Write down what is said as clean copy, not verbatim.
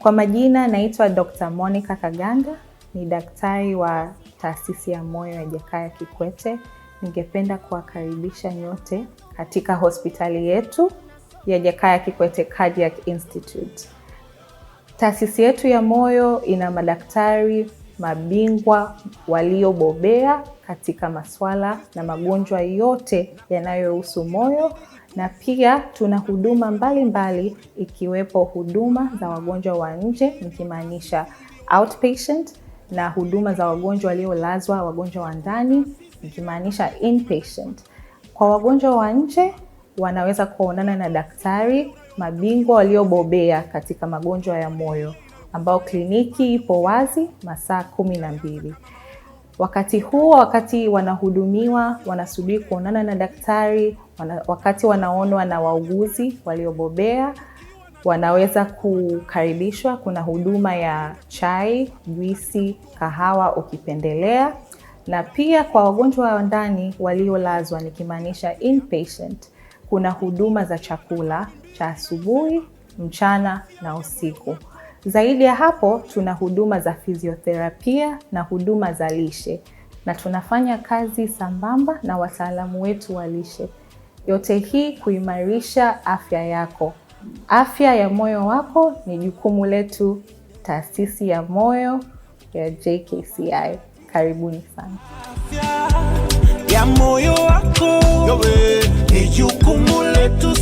Kwa majina naitwa Dr. Monica Kaganda, ni daktari wa taasisi ya moyo ya Jakaya Kikwete. Ningependa kuwakaribisha nyote katika hospitali yetu ya Jakaya Kikwete Cardiac Institute. Taasisi yetu ya moyo ina madaktari mabingwa waliobobea katika masuala na magonjwa yote yanayohusu moyo, na pia tuna huduma mbalimbali ikiwepo huduma za wagonjwa wa nje, nikimaanisha outpatient, na huduma za wagonjwa waliolazwa, wagonjwa wa ndani, nikimaanisha inpatient. Kwa wagonjwa wa nje wanaweza kuonana na daktari mabingwa waliobobea katika magonjwa ya moyo, ambao kliniki ipo wazi masaa 12. Wakati huo, wakati wanahudumiwa, wanasubiri kuonana na daktari, wakati wanaonwa na wauguzi waliobobea, wanaweza kukaribishwa. Kuna huduma ya chai, juisi, kahawa ukipendelea. Na pia kwa wagonjwa wa ndani waliolazwa, nikimaanisha inpatient, kuna huduma za chakula cha asubuhi, mchana na usiku. Zaidi ya hapo, tuna huduma za fizioterapia na huduma za lishe, na tunafanya kazi sambamba na wataalamu wetu wa lishe. Yote hii kuimarisha afya yako. Afya ya moyo wako ni jukumu letu, taasisi ya moyo ya JKCI. Karibuni sana. Afya ya moyo wako ni jukumu letu.